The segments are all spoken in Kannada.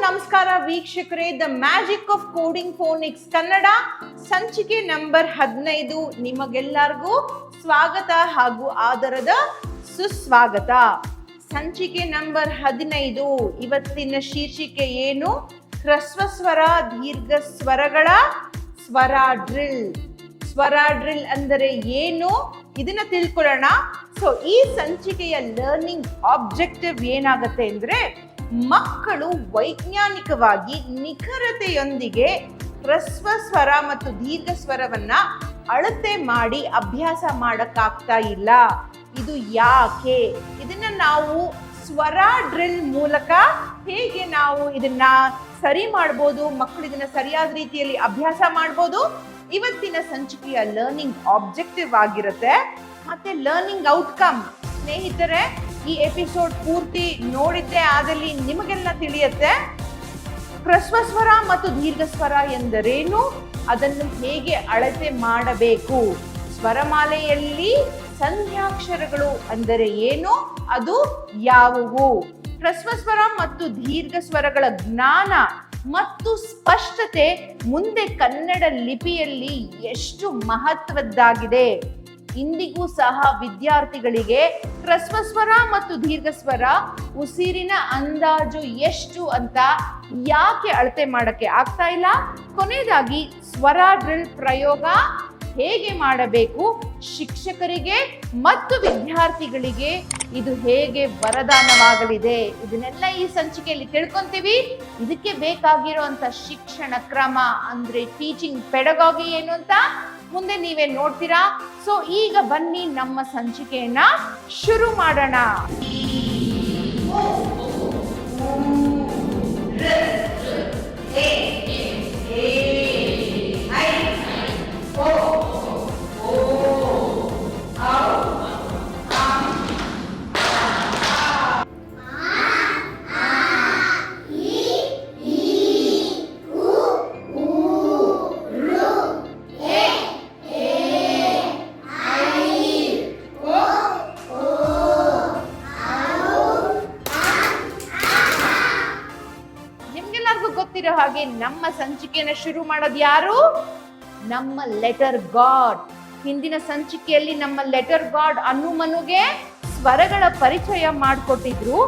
ನಮಸ್ಕಾರ ವೀಕ್ಷಕರೇ, the magic of coding phonics Kannada ಸಂಚಿಕೆ ನಂಬರ್ 15 ನಿಮಗೆಲ್ಲರಿಗೂ ಸ್ವಾಗತ ಹಾಗೂ ಆದರದ ಸುಸ್ವಾಗತ. ಸಂಚಿಕೆ ನಂಬರ್ 15 ಇವತ್ತಿನ ಶೀರ್ಷಿಕೆ ಏನು? ಹ್ರಸ್ವ ಸ್ವರ ದೀರ್ಘ ಸ್ವರಗಳ ಸ್ವರ ಡ್ರಿಲ್. ಸ್ವರ ಡ್ರಿಲ್ ಅಂದರೆ ಏನು ಇದನ್ನ ತಿಳ್ಕೊಳ್ಳೋಣ. ಸೊ ಈ ಸಂಚಿಕೆಯ ಲರ್ನಿಂಗ್ ಆಬ್ಜೆಕ್ಟಿವ್ ಏನಾಗುತ್ತೆ ಅಂದ್ರೆ, ಮಕ್ಕಳು ವೈಜ್ಞಾನಿಕವಾಗಿ ನಿಖರತೆಯೊಂದಿಗೆ ಹ್ರಸ್ವ ಸ್ವರ ಮತ್ತು ದೀರ್ಘ ಸ್ವರವನ್ನ ಅಳತೆ ಮಾಡಿ ಅಭ್ಯಾಸ ಮಾಡಕ್ಕಾಗ್ತಾ ಇಲ್ಲ. ಇದು ಯಾಕೆ? ಇದನ್ನ ನಾವು ಸ್ವರ ಡ್ರಿಲ್ ಮೂಲಕ ಹೇಗೆ ನಾವು ಇದನ್ನ ಸರಿ ಮಾಡ್ಬೋದು, ಮಕ್ಕಳು ಇದನ್ನ ಸರಿಯಾದ ರೀತಿಯಲ್ಲಿ ಅಭ್ಯಾಸ ಮಾಡ್ಬೋದು, ಇವತ್ತಿನ ಸಂಚಿಕೆಯ ಲರ್ನಿಂಗ್ ಆಬ್ಜೆಕ್ಟಿವ್ ಆಗಿರುತ್ತೆ. ಮತ್ತೆ ಲರ್ನಿಂಗ್ ಔಟ್ಕಮ್, ಸ್ನೇಹಿತರೆ ಈ ಎಪಿಸೋಡ್ ಪೂರ್ತಿ ನೋಡಿದ್ದೆ ಆದಲ್ಲಿ ನಿಮಗೆಲ್ಲ ತಿಳಿಯುತ್ತೆ. ಹ್ರಸ್ವ ಸ್ವರ ಮತ್ತು ದೀರ್ಘ ಸ್ವರ ಎಂದರೇನು, ಅದನ್ನು ಹೇಗೆ ಅಳತೆ ಮಾಡಬೇಕು, ಸ್ವರಮಾಲೆಯಲ್ಲಿ ಸಂಧ್ಯಾಕ್ಷರಗಳು ಅಂದರೆ ಏನು, ಅದು ಯಾವುವು, ಹ್ರಸ್ವ ಸ್ವರ ಮತ್ತು ದೀರ್ಘ ಸ್ವರಗಳ ಜ್ಞಾನ ಮತ್ತು ಸ್ಪಷ್ಟತೆ ಮುಂದೆ ಕನ್ನಡ ಲಿಪಿಯಲ್ಲಿ ಎಷ್ಟು ಮಹತ್ವದ್ದಾಗಿದೆ. ಇಂದಿಗೂ ಸಹ ವಿದ್ಯಾರ್ಥಿಗಳಿಗೆ ಹ್ರಸ್ವ ಸ್ವರ ಮತ್ತು ದೀರ್ಘ ಸ್ವರ ಉಸಿರಿನ ಅಂದಾಜು ಎಷ್ಟು ಅಂತ ಯಾಕೆ ಅಳತೆ ಮಾಡಕ್ಕೆ ಆಗ್ತಾ ಇಲ್ಲ? ಕೊನೆಯದಾಗಿ ಸ್ವರ ಡ್ರಿಲ್ ಪ್ರಯೋಗ ಹೇಗೆ ಮಾಡಬೇಕು, ಶಿಕ್ಷಕರಿಗೆ ಮತ್ತು ವಿದ್ಯಾರ್ಥಿಗಳಿಗೆ ಇದು ಹೇಗೆ ವರದಾನವಾಗಲಿದೆ, ಇದನ್ನೆಲ್ಲ ಈ ಸಂಚಿಕೆಯಲ್ಲಿ ತಿಳ್ಕೊಂತೀವಿ. ಇದಕ್ಕೆ ಬೇಕಾಗಿರುವಂತ ಶಿಕ್ಷಣ ಕ್ರಮ ಅಂದ್ರೆ ಟೀಚಿಂಗ್ ಪೆಡಗಾಗಿ ಏನು ಅಂತ ಮುಂದೆ ನೀವೇ ನೋಡ್ತೀರಾ. ಸೊ ಈಗ ಬನ್ನಿ ನಮ್ಮ ಸಂಚಿಕೆಯನ್ನ ಶುರು ಮಾಡೋಣ. ಗೊತ್ತಿರೋ ಹಾಗೆ ನಮ್ಮ ಸಂಚಿಕೆಯನ್ನ ಶುರು ಮಾಡೋದು ಯಾರು? ನಮ್ಮ ಲೆಟರ್ ಗಾಡ್. ಹಿಂದಿನ ಸಂಚಿಕೆಯಲ್ಲಿ ನಮ್ಮ ಲೆಟರ್ ಗಾಡ್ ಮನುಗೆ ಸ್ವರಗಳ ಪರಿಚಯ ಮಾಡಿಕೊಟ್ಟಿದ್ರು.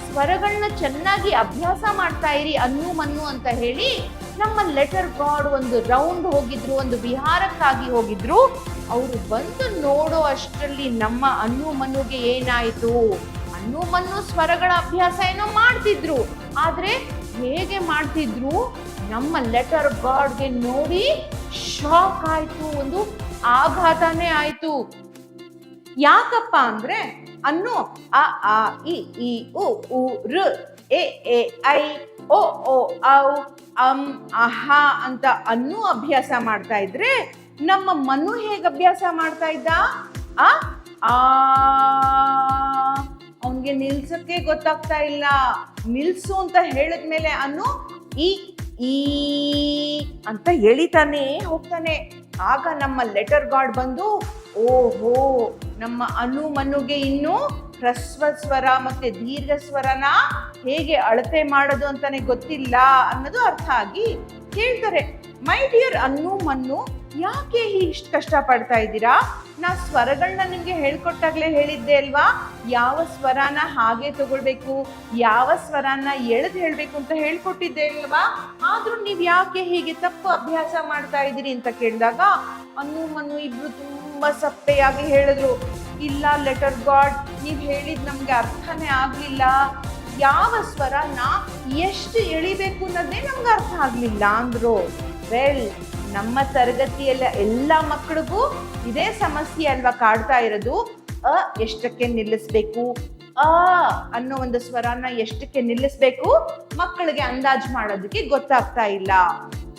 ಸ್ವರಗಳನ್ನ ಚೆನ್ನಾಗಿ ಅಭ್ಯಾಸ ಮಾಡ್ತಾ ಇರಿ ಮನು ಅಂತ ಹೇಳಿ ನಮ್ಮ ಲೆಟರ್ ಗಾಡ್ ಒಂದು ರೌಂಡ್ ಹೋಗಿದ್ರು, ಒಂದು ವಿಹಾರಕ್ಕಾಗಿ ಹೋಗಿದ್ರು. ಅವರು ಬಂದು ನೋಡೋ ಅಷ್ಟರಲ್ಲಿ ನಮ್ಮ ಮನುಗೆ ಏನಾಯ್ತು, ಮನು ಸ್ವರಗಳ ಅಭ್ಯಾಸ ಏನೋ ಮಾಡ್ತಿದ್ರು, ಆದ್ರೆ ಹೇಗೆ ಮಾಡ್ತಿದ್ರು ನಮ್ಮ ಲೆಟರ್ ಗಾಡ್ಗೆ ನೋಡಿ ಶಾಕ್ ಆಯ್ತು, ಒಂದು ಆಘಾತನೇ ಆಯ್ತು. ಯಾಕಪ್ಪ ಅಂದ್ರೆ ಅ ಆ ಇ ಈ ಉ ಊ ಋ ಎ ಎ ಐ ಓ ಓ ಔ ಅಂ ಅಹ ಅಂತ ಅಭ್ಯಾಸ ಮಾಡ್ತಾ ಇದ್ರೆ, ನಮ್ಮ ಮನು ಹೇಗೆ ಅಭ್ಯಾಸ ಮಾಡ್ತಾ ಇದ್ದ? ಆ ಅವನ್ಗೆ ನಿಲ್ಸಕ್ಕೆ ಗೊತ್ತಾಗ್ತಾ ಇಲ್ಲ. ನಿಲ್ಸು ಅಂತ ಹೇಳಿದ್ಮೇಲೆ ಈ ಈ ಅಂತ ಎಳಿತಾನೆ ಹೋಗ್ತಾನೆ. ಆಗ ನಮ್ಮ ಲೆಟರ್ ಗಾಡ್ ಬಂದು, ಓಹೋ ನಮ್ಮ ಮನುಗೆ ಇನ್ನು ಹ್ರಸ್ವ ಸ್ವರ ಮತ್ತೆ ದೀರ್ಘ ಸ್ವರನ ಹೇಗೆ ಅಳತೆ ಮಾಡೋದು ಅಂತಾನೆ ಗೊತ್ತಿಲ್ಲ ಅನ್ನೋದು ಅರ್ಥ ಆಗಿ ಕೇಳ್ತಾರೆ, ಮೈ ಡಿಯರ್ ಮನು, ಯಾಕೆ ಇಷ್ಟು ಕಷ್ಟ ಪಡ್ತಾ ಇದ್ದೀರಾ? ನಾ ಸ್ವರಗಳನ್ನ ನಿಮ್ಗೆ ಹೇಳ್ಕೊಟ್ಟಾಗ್ಲೇ ಹೇಳಿದ್ದೆ ಅಲ್ವಾ, ಯಾವ ಸ್ವರನ ಹಾಗೆ ತಗೊಳ್ಬೇಕು, ಯಾವ ಸ್ವರನ ಎಳೆದು ಹೇಳ್ಬೇಕು ಅಂತ ಹೇಳ್ಕೊಟ್ಟಿದ್ದೆ ಅಲ್ವಾ, ಆದ್ರೂ ನೀವ್ ಯಾಕೆ ಹೀಗೆ ತಪ್ಪು ಅಭ್ಯಾಸ ಮಾಡ್ತಾ ಇದ್ದೀರಿ ಅಂತ ಕೇಳಿದಾಗ ಮನು ಇಬ್ರು ತುಂಬಾ ಸಪ್ಪೆಯಾಗಿ ಹೇಳಿದ್ರು, ಇಲ್ಲ ಲೆಟರ್ ಗಾಡ್, ನೀವ್ ಹೇಳಿದ್ ನಮ್ಗೆ ಅರ್ಥನೇ ಆಗ್ಲಿಲ್ಲ, ಯಾವ ಸ್ವರನ ಎಷ್ಟು ಎಳಿಬೇಕು ಅನ್ನೋದೇ ನಮ್ಗೆ ಅರ್ಥ ಆಗ್ಲಿಲ್ಲ ಅಂದ್ರು. ವೆಲ್, ನಮ್ಮ ತರಗತಿಯಲ್ಲ ಎಲ್ಲ ಮಕ್ಕಳಿಗೂ ಇದೇ ಸಮಸ್ಯೆ ಅಲ್ವಾ ಕಾಡ್ತಾ ಇರೋದು. ಎಷ್ಟಕ್ಕೆ ನಿಲ್ಲಿಸ್ಬೇಕು, ಅನ್ನೋ ಒಂದು ಸ್ವರನ ಎಷ್ಟಕ್ಕೆ ನಿಲ್ಲಿಸ್ಬೇಕು ಮಕ್ಕಳಿಗೆ ಅಂದಾಜು ಮಾಡೋದಕ್ಕೆ ಗೊತ್ತಾಗ್ತಾ ಇಲ್ಲ.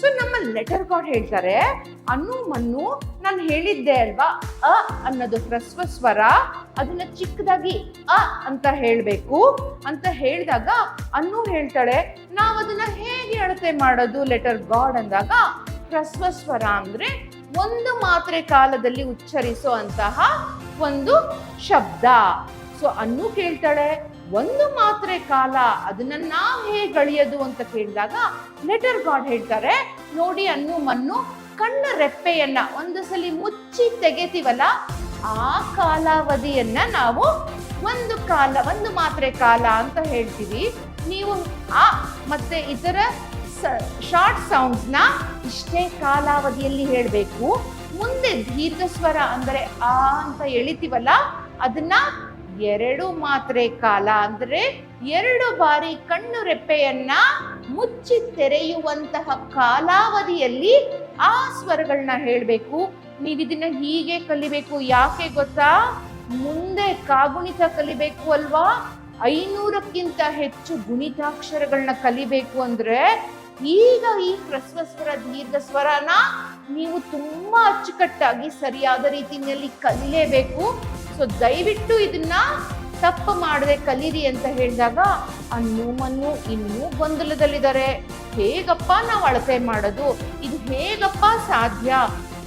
ಸೊ ನಮ್ಮ ಲೆಟರ್ ಗಾಡ್ ಹೇಳ್ತಾರೆ, ಮನು ನಾನು ಹೇಳಿದ್ದೆ ಅಲ್ವಾ, ಅನ್ನೋದು ಹ್ರಸ್ವ ಸ್ವರ, ಅದನ್ನ ಚಿಕ್ಕದಾಗಿ ಅಂತ ಹೇಳ್ಬೇಕು ಅಂತ ಹೇಳಿದಾಗ ಹೇಳ್ತಾಳೆ, ನಾವ್ ಅದನ್ನ ಹೇಗೆ ಅಳತೆ ಮಾಡೋದು ಲೆಟರ್ ಗಾಡ್ ಅಂದಾಗ, ಹ್ರಸ್ವ ಸ್ವರ ಅಂದ್ರೆ ಒಂದು ಮಾತ್ರೆ ಕಾಲದಲ್ಲಿ ಉಚ್ಚರಿಸೋ ಅಂತಹ ಒಂದು ಶಬ್ದ. ಸೊ ಸೊ ಅನ್ನು ಕೇಳ್ತಾಳೆ, ಒಂದು ಮಾತ್ರೆ ಕಾಲ ಅದನ್ನ ನಾವ್ ಹೇಗೆ ಅಳಿಯೋದು ಅಂತ ಕೇಳಿದಾಗ ಲೆಟರ್ ಗಾಡ್ ಹೇಳ್ತಾರೆ, ನೋಡಿ ಅನ್ನು ಮನ್ನು ಕಣ್ಣ ರೆಪ್ಪೆಯನ್ನ ಒಂದು ಸಲ ಮುಚ್ಚಿ ತೆಗೆತೀವಲ್ಲ, ಆ ಕಾಲಾವಧಿಯನ್ನ ನಾವು ಒಂದು ಮಾತ್ರೆ ಕಾಲ ಅಂತ ಹೇಳ್ತೀವಿ. ನೀವು ಆ ಮತ್ತೆ ಇತರ ಶಾರ್ಟ್ ಸೌಂಡ್ಸ್ ನ ಇಷ್ಟೇ ಕಾಲಾವಧಿಯಲ್ಲಿ ಹೇಳ್ಬೇಕು. ಮುಂದೆ ದೀರ್ಘ ಸ್ವರ ಅಂದರೆ ಆ ಅಂತ ಎಳಿತೀವಲ್ಲ, ಅದನ್ನ 2 ಮಾತ್ರೆ ಕಾಲ ಅಂದ್ರೆ 2 ಬಾರಿ ಕಣ್ಣು ರೆಪ್ಪೆಯನ್ನ ಮುಚ್ಚಿ ತೆರೆಯುವಂತಹ ಕಾಲಾವಧಿಯಲ್ಲಿ ಆ ಸ್ವರಗಳನ್ನ ಹೇಳ್ಬೇಕು. ನೀವಿದನ್ನ ಹೀಗೆ ಕಲಿಬೇಕು. ಯಾಕೆ ಗೊತ್ತಾ? ಮುಂದೆ ಕಾಗುಣಿತ ಕಲಿಬೇಕು ಅಲ್ವಾ? 500ಕ್ಕಿಂತ ಹೆಚ್ಚು ಗುಣಿತಾಕ್ಷರಗಳನ್ನ ಕಲಿಬೇಕು ಅಂದ್ರೆ ಈಗ ಈ ಹ್ರಸ್ವ ಸ್ವರ ದೀರ್ಘ ಸ್ವರನ ನೀವು ತುಂಬಾ ಅಚ್ಚುಕಟ್ಟಾಗಿ ಸರಿಯಾದ ರೀತಿಯಲ್ಲಿ ಕಲಿಲೇಬೇಕು. ಸೊ ದಯವಿಟ್ಟು ಇದನ್ನ ತಪ್ಪು ಮಾಡದೆ ಕಲೀರಿ ಅಂತ ಹೇಳಿದಾಗ ಅನ್ನು ಮನ್ನು ಇನ್ನೂ ಗೊಂದಲದಲ್ಲಿದ್ದಾರೆ. ಹೇಗಪ್ಪ ನಾವು ಅಳತೆ ಮಾಡೋದು? ಇದು ಹೇಗಪ್ಪ ಸಾಧ್ಯ?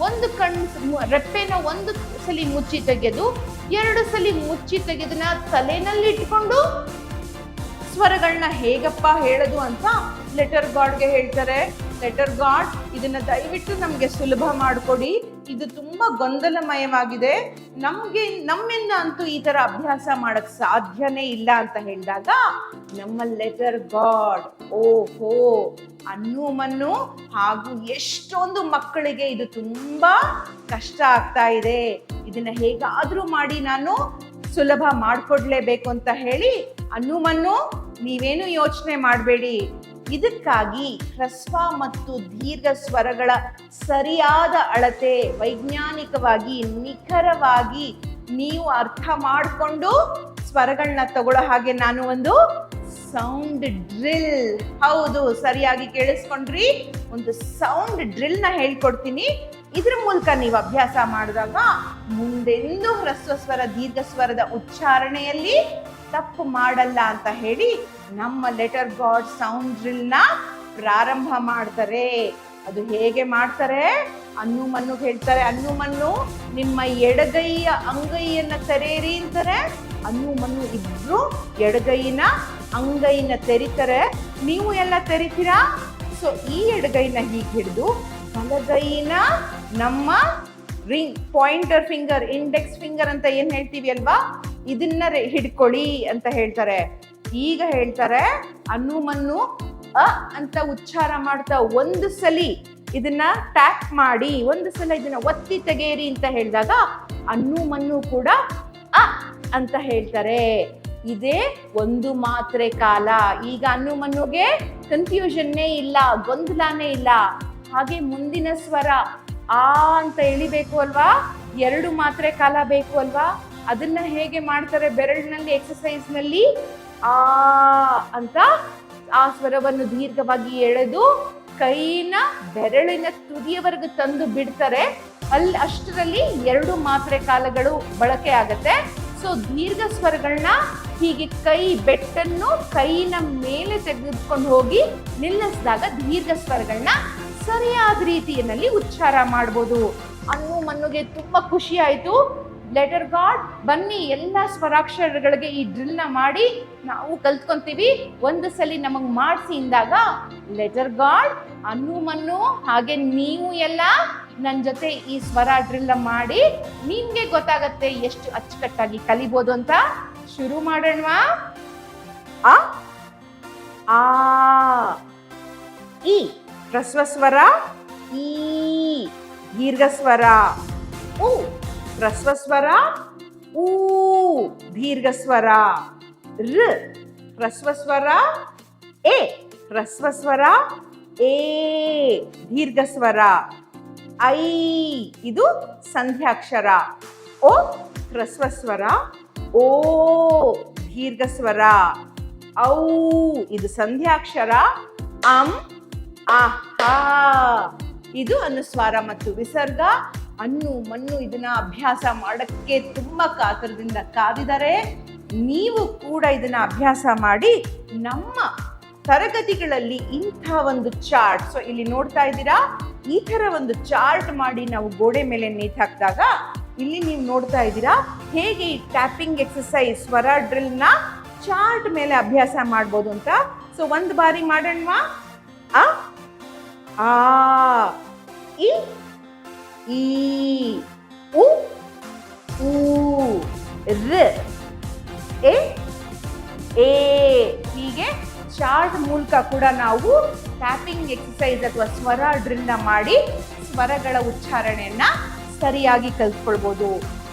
ಒಂದು ರೆಪ್ಪೆನ ಒಂದು ಸಲಿ ಮುಚ್ಚಿ ತೆಗೆದು 2 ಸಲಿ ಮುಚ್ಚಿ ತೆಗೆದನ್ನ ತಲೆನಲ್ಲಿ ಇಟ್ಕೊಂಡು ಸ್ವರಗಳನ್ನ ಹೇಗಪ್ಪ ಹೇಳೋದು ಅಂತ ಲೆಟರ್ ಗಾಡ್ಗೆ ಹೇಳ್ತಾರೆ. ಲೆಟರ್ ಗಾಡ್ ಇದನ್ನ ದಯವಿಟ್ಟು ನಮ್ಗೆ ಸುಲಭ ಮಾಡಿಕೊಡಿ, ಇದು ತುಂಬಾ ಗೊಂದಲಮಯವಾಗಿದೆ, ನಮ್ಮಿಂದ ಅಂತೂ ಈ ತರ ಅಭ್ಯಾಸ ಮಾಡಕ್ ಸಾಧ್ಯನೇ ಇಲ್ಲ ಅಂತ ಹೇಳಿದಾಗ ನಮ್ಮ ಲೆಟರ್ ಗಾಡ್ ಓಹೋ ಅನ್ನು ಮನ್ನು ಹಾಗೂ ಎಷ್ಟೊಂದು ಮಕ್ಕಳಿಗೆ ಇದು ತುಂಬಾ ಕಷ್ಟ ಆಗ್ತಾ ಇದೆ, ಇದನ್ನ ಹೇಗಾದ್ರೂ ಮಾಡಿ ನಾನು ಸುಲಭ ಮಾಡ್ಕೊಡ್ಲೇಬೇಕು ಅಂತ ಹೇಳಿ, ಅನ್ನು ಮನ್ನು ನೀವೇನು ಯೋಚನೆ ಮಾಡಬೇಡಿ, ಇದಕ್ಕಾಗಿ ಹ್ರಸ್ವ ಮತ್ತು ದೀರ್ಘ ಸ್ವರಗಳ ಸರಿಯಾದ ಅಳತೆ ವೈಜ್ಞಾನಿಕವಾಗಿ ನಿಖರವಾಗಿ ನೀವು ಅರ್ಥ ಮಾಡಿಕೊಂಡು ಸ್ವರಗಳನ್ನ ತಗೊಳ್ಳೋ ಹಾಗೆ ನಾನು ಒಂದು ಸೌಂಡ್ ಡ್ರಿಲ್, ಹೌದು ಸರಿಯಾಗಿ ಕೇಳಿಸ್ಕೊಂಡ್ರಿ, ಒಂದು ಸೌಂಡ್ ಡ್ರಿಲ್ ನ ಹೇಳ್ಕೊಡ್ತೀನಿ. ಇದ್ರ ಮೂಲಕ ನೀವು ಅಭ್ಯಾಸ ಮಾಡಿದಾಗ ಮುಂದೆಂದೂ ಹ್ರಸ್ವ ಸ್ವರ ದೀರ್ಘ ಸ್ವರದ ಉಚ್ಚಾರಣೆಯಲ್ಲಿ ತಪ್ಪು ಮಾಡಲ್ಲ ಅಂತ ಹೇಳಿ ನಮ್ಮ ಲೆಟರ್ ಗಾಡ್ ಸೌಂಡ್ ಡ್ರಿಲ್ ನ ಪ್ರಾರಂಭ ಮಾಡ್ತಾರೆ. ಅದು ಹೇಗೆ ಮಾಡ್ತಾರೆ? ಅನ್ನು ಮನ್ನು ಹೇಳ್ತಾರೆ, ಅನ್ನು ಮನ್ನು ನಿಮ್ಮ ಎಡಗೈಯ ಅಂಗೈಯನ್ನ ತೆರೆಯಿರಿ ಅಂತಾರೆ. ಅನ್ನು ಮನ್ನು ಇಬ್ರು ಎಡಗೈನ ಅಂಗೈನ ತೆರಿತಾರೆ. ನೀವು ಎಲ್ಲ ತೆರಿತೀರಾ? ಸೊ ಈ ಎಡಗೈನ ಹೀಗೆ ಹಿಡಿದು ಬಲಗೈನ ನಮ್ಮ ring pointer finger index finger ಅಂತ ಏನ್ ಹೇಳ್ತೀವಿ ಅಲ್ವಾ, ಇದನ್ನ ಹಿಡ್ಕೊಳ್ಳಿ ಅಂತ ಹೇಳ್ತಾರೆ. ಈಗ ಹೇಳ್ತಾರೆ ಅನ್ನು ಮನ್ನು ಅ ಅಂತ ಉಚ್ಚಾರ ಮಾಡ್ತಾ ಒಂದು ಸಲಿ ಇದನ್ನ ಟ್ಯಾಪ್ ಮಾಡಿ ಒಂದು ಸಲ ಇದನ್ನ ಒತ್ತಿ ತೆಗೆಯಿರಿ ಅಂತ ಹೇಳಿದಾಗ ಅನ್ನು ಮನ್ನು ಕೂಡ ಅ ಅಂತ ಹೇಳ್ತಾರೆ. ಇದೇ ಒಂದು ಮಾತ್ರೆ ಕಾಲ. ಈಗ ಅನ್ನು ಮನ್ನುಗೆ ಕನ್ಫ್ಯೂಷನ್ನೇ ಇಲ್ಲ, ಗೊಂದಲನೇ ಇಲ್ಲ. ಹಾಗೆ ಮುಂದಿನ ಸ್ವರ ಆ ಅಂತ ಎಳಿಬೇಕು ಅಲ್ವಾ, 2 ಮಾತ್ರೆ ಕಾಲ ಬೇಕು ಅಲ್ವಾ, ಅದನ್ನ ಹೇಗೆ ಮಾಡ್ತಾರೆ? ಬೆರಳಿನಲ್ಲಿ ಎಕ್ಸಸೈಸ್ ನಲ್ಲಿ ಆ ಅಂತ ಆ ಸ್ವರವನ್ನು ದೀರ್ಘವಾಗಿ ಎಳೆದು ಕೈನ ಬೆರಳಿನ ತುದಿಯವರೆಗೂ ತಂದು ಬಿಡ್ತಾರೆ. ಅಲ್ಲಿ ಅಷ್ಟರಲ್ಲಿ 2 ಮಾತ್ರೆ ಕಾಲಗಳು ಬಳಕೆ ಆಗತ್ತೆ. ಸೊ ದೀರ್ಘ ಸ್ವರಗಳನ್ನ ಹೀಗೆ ಕೈ ಬೆಟ್ಟನ್ನು ಕೈನ ಮೇಲೆ ತೆಗೆದುಕೊಂಡು ಹೋಗಿ ನಿಲ್ಲಿಸಿದಾಗ ದೀರ್ಘ ಸ್ವರಗಳನ್ನ ಸರಿಯಾದ ರೀತಿಯಲ್ಲಿ ಉಚ್ಚಾರ ಮಾಡ್ಬೋದು. ಅನ್ನು ಮನ್ನುಗೆ ತುಂಬಾ ಖುಷಿ ಆಯ್ತು. ಲೆಟರ್ ಗಾಡ್ ಬನ್ನಿ ಎಲ್ಲ ಸ್ವರಾಕ್ಷರಗಳಿಗೆ ಈ ಡ್ರಿಲ್ ನ ಮಾಡಿ ನಾವು ಕಲ್ತ್ಕೊಂತೀವಿ. ಒಂದು ಸಲಿ ನಮಗ್ ಮಾಡಿಸಿ ಇಂದಾಗ ಲೆಟರ್ ಗಾಡ್ ಅನ್ನು ಮನ್ನು ಹಾಗೆ ನೀವು ಎಲ್ಲ ನನ್ನ ಜೊತೆ ಈ ಸ್ವರ ಡ್ರಿಲ್ ಮಾಡಿ ನಿಮ್ಗೆ ಗೊತ್ತಾಗತ್ತೆ ಎಷ್ಟು ಅಚ್ಚುಕಟ್ಟಾಗಿ ಕಲಿಬೋದು ಅಂತ. ಶುರು ಮಾಡೋಣವಾ? ಆ ಆ ಈ ಹ್ರಸ್ವ ಸ್ವರ, ಈ ದೀರ್ಘ ಸ್ವರ, ಉ ಹ್ರಸ್ವ ಸ್ವರ, ಊ ದೀರ್ಘ ಸ್ವರ, ರ ಹ್ರಸ್ವ ಸ್ವರ, ಎ ಹ್ರಸ್ವ ಸ್ವರ, ಏ ದೀರ್ಘ ಸ್ವರ, ಐ ಇದು ಸಂಧ್ಯಾಕ್ಷರ, ಓ ಹ್ರಸ್ವ ಸ್ವರ, ಓ ದೀರ್ಘ ಸ್ವರ, ಔ ಇದು ಸಂಧ್ಯಾಕ್ಷರ, ಆಹಾ ಇದು ಅನುಸ್ವಾರ ಮತ್ತು ವಿಸರ್ಗ. ಅನ್ನು ಮನ್ನು ಇದನ್ನ ಅಭ್ಯಾಸ ಮಾಡಕ್ಕೆ ತುಂಬಾ ಕಾತರದಿಂದ ಕಾದಿದ್ದಾರೆ. ನೀವು ಕೂಡ ಇದನ್ನ ಅಭ್ಯಾಸ ಮಾಡಿ ನಮ್ಮ ತರಗತಿಗಳಲ್ಲಿ ಇಂಥ ಒಂದು ಚಾರ್ಟ್, ಸೊ ಇಲ್ಲಿ ನೋಡ್ತಾ ಇದ್ದೀರಾ, ಈ ತರ ಒಂದು ಚಾರ್ಟ್ ಮಾಡಿ ನಾವು ಗೋಡೆ ಮೇಲೆ ನೇತಾಕಿದಾಗ ಇಲ್ಲಿ ನೀವು ನೋಡ್ತಾ ಇದ್ದೀರಾ ಹೇಗೆ ಈ ಟ್ಯಾಪಿಂಗ್ ಎಕ್ಸಸೈಸ್ ಸ್ವರ ಡ್ರಿಲ್ನ ಚಾರ್ಟ್ ಮೇಲೆ ಅಭ್ಯಾಸ ಮಾಡ್ಬೋದು ಅಂತ. ಸೊ ಒಂದು ಬಾರಿ ಮಾಡೋಣವಾ? ಅ ಆ ಇ ಈ ಉ ಊ ರ ಎ ಎ ಹೀಗೆ ಚಾರ್ಟ್ ಮೂಲಕ ಕೂಡ ನಾವು ಟ್ಯಾಪಿಂಗ್ ಎಕ್ಸಸೈಸ್ ಅಥವಾ ಸ್ವರ ಡ್ರಿಲ್ನ ಮಾಡಿ ಸ್ವರಗಳ ಉಚ್ಚಾರಣೆಯನ್ನ ಸರಿಯಾಗಿ ಕಲ್ತ್ಕೊಳ್ಬೋದು.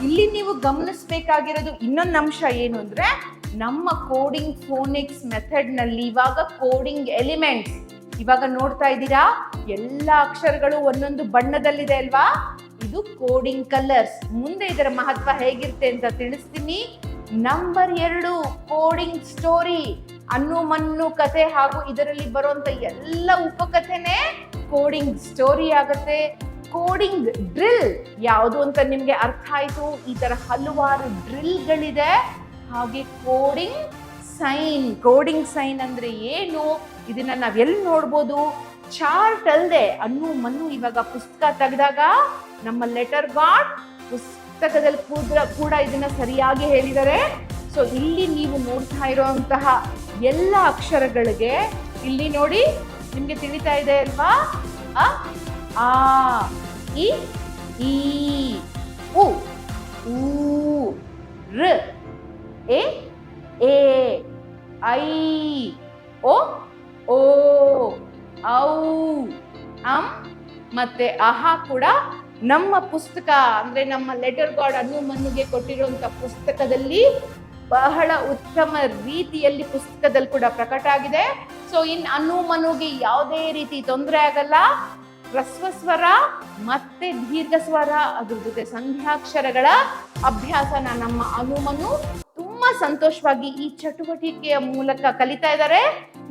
ಇಲ್ಲಿ ನೀವು ಗಮನಿಸಬೇಕಾಗಿರೋದು ಇನ್ನೊಂದು ಅಂಶ ಏನು ಅಂದ್ರೆ, ನಮ್ಮ ಕೋಡಿಂಗ್ ಫೋನಿಕ್ಸ್ ಮೆಥಡ್ ನಲ್ಲಿ ಇವಾಗ ಕೋಡಿಂಗ್ ಎಲಿಮೆಂಟ್ಸ್ ಇವಾಗ ನೋಡ್ತಾ ಇದ್ದೀರಾ, ಎಲ್ಲ ಅಕ್ಷರಗಳು ಒಂದೊಂದು ಬಣ್ಣದಲ್ಲಿದೆ ಅಲ್ವಾ? ಇದು ಕೋಡಿಂಗ್ ಕಲರ್ಸ್. ಮುಂದೆ ಇದರ ಮಹತ್ವ ಹೇಗಿರುತ್ತೆ ಅಂತ ತಿಳಿಸ್ತೀನಿ. ನಂಬರ್ 2 ಕೋಡಿಂಗ್ ಸ್ಟೋರಿ, ಅನ್ನು ಮನ್ನು ಕತೆ ಹಾಗೂ ಇದರಲ್ಲಿ ಬರುವಂತ ಎಲ್ಲ ಉಪಕಥೆನೇ ಕೋಡಿಂಗ್ ಸ್ಟೋರಿ ಆಗತ್ತೆ. ಕೋಡಿಂಗ್ ಡ್ರಿಲ್ ಯಾವುದು ಅಂತ ನಿಮ್ಗೆ ಅರ್ಥ ಆಯ್ತು. ಈ ತರ ಹಲವಾರು ಡ್ರಿಲ್ಗಳಿದೆ. ಹಾಗೆ ಕೋಡಿಂಗ್ ಸೈನ್ ಅಂದ್ರೆ ಏನು, ಇದನ್ನ ನಾವ್ ಎಲ್ಲಿ ನೋಡ್ಬೋದು? ಚಾರ್ಟ್ ಅಲ್ಲದೆ ಅನ್ನು ಮನ್ನು ಇವಾಗ ಪುಸ್ತಕ ತೆಗೆದಾಗ ನಮ್ಮ ಲೆಟರ್ ಗಾಡ್ ಪುಸ್ತಕದಲ್ಲಿ ಕೂಡ ಇದನ್ನ ಸರಿಯಾಗಿ ಹೇಳಿದ್ದಾರೆ. ಸೊ ಇಲ್ಲಿ ನೀವು ನೋಡ್ತಾ ಇರುವಂತಹ ಎಲ್ಲ ಅಕ್ಷರಗಳಿಗೆ ಇಲ್ಲಿ ನೋಡಿ, ನಿಮ್ಗೆ ತಿಳಿತಾ ಇದೆ ಅಲ್ವಾ? ಅ ಆ ಇ ಈ ಉ ಊ ರ ಎ ಎ ಐ ಓ ಓ ಔ ಅಂ ಮತ್ತೆ ಅಹ ಕೂಡ ನಮ್ಮ ಪುಸ್ತಕ ಅಂದ್ರೆ ನಮ್ಮ ಲೆಟರ್ ಗಾರ್ಡ್ ಅನ್ನು ಮನ್ನುಗೆ ಕೊಟ್ಟಿರುವಂತ ಪುಸ್ತಕದಲ್ಲಿ ಬಹಳ ಉತ್ತಮ ರೀತಿಯಲ್ಲಿ ಪುಸ್ತಕದಲ್ಲಿ ಕೂಡ ಪ್ರಕಟ ಆಗಿದೆ. ಸೊ ಇನ್ ಅನ್ನು ಮನುಗೆ ಯಾವುದೇ ರೀತಿ ತೊಂದರೆ ಆಗಲ್ಲ. ಹ್ರಸ್ವ ಸ್ವರ ಮತ್ತೆ ದೀರ್ಘ ಸ್ವರ ಅದ್ರ ಜೊತೆ ಸಂಧ್ಯಾಕ್ಷರಗಳ ಅಭ್ಯಾಸನ ನಮ್ಮ ಅನುಮನು ತುಂಬಾ ಸಂತೋಷವಾಗಿ ಈ ಚಟುವಟಿಕೆಯ ಮೂಲಕ ಕಲಿತಾ ಇದ್ದಾರೆ.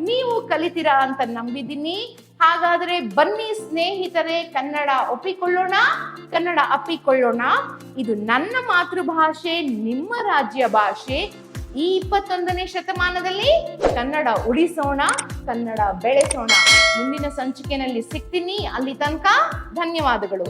ನೀವು ಕಲಿತೀರಾ ಅಂತ ನಂಬಿದ್ದೀನಿ. ಹಾಗಾದ್ರೆ ಬನ್ನಿ ಸ್ನೇಹಿತರೆ, ಕನ್ನಡ ಒಪ್ಪಿಕೊಳ್ಳೋಣ, ಕನ್ನಡ ಅಪ್ಪಿಕೊಳ್ಳೋಣ. ಇದು ನನ್ನ ಮಾತೃಭಾಷೆ, ನಿಮ್ಮ ರಾಜ್ಯ ಭಾಷೆ. ಈ 21ನೇ ಶತಮಾನದಲ್ಲಿ ಕನ್ನಡ ಉಳಿಸೋಣ, ಕನ್ನಡ ಬೆಳೆಸೋಣ. ಮುಂದಿನ ಸಂಚಿಕೆಯಲ್ಲಿ ಸಿಗ್ತೀನಿ. ಅಲ್ಲಿ ತನಕ ಧನ್ಯವಾದಗಳು.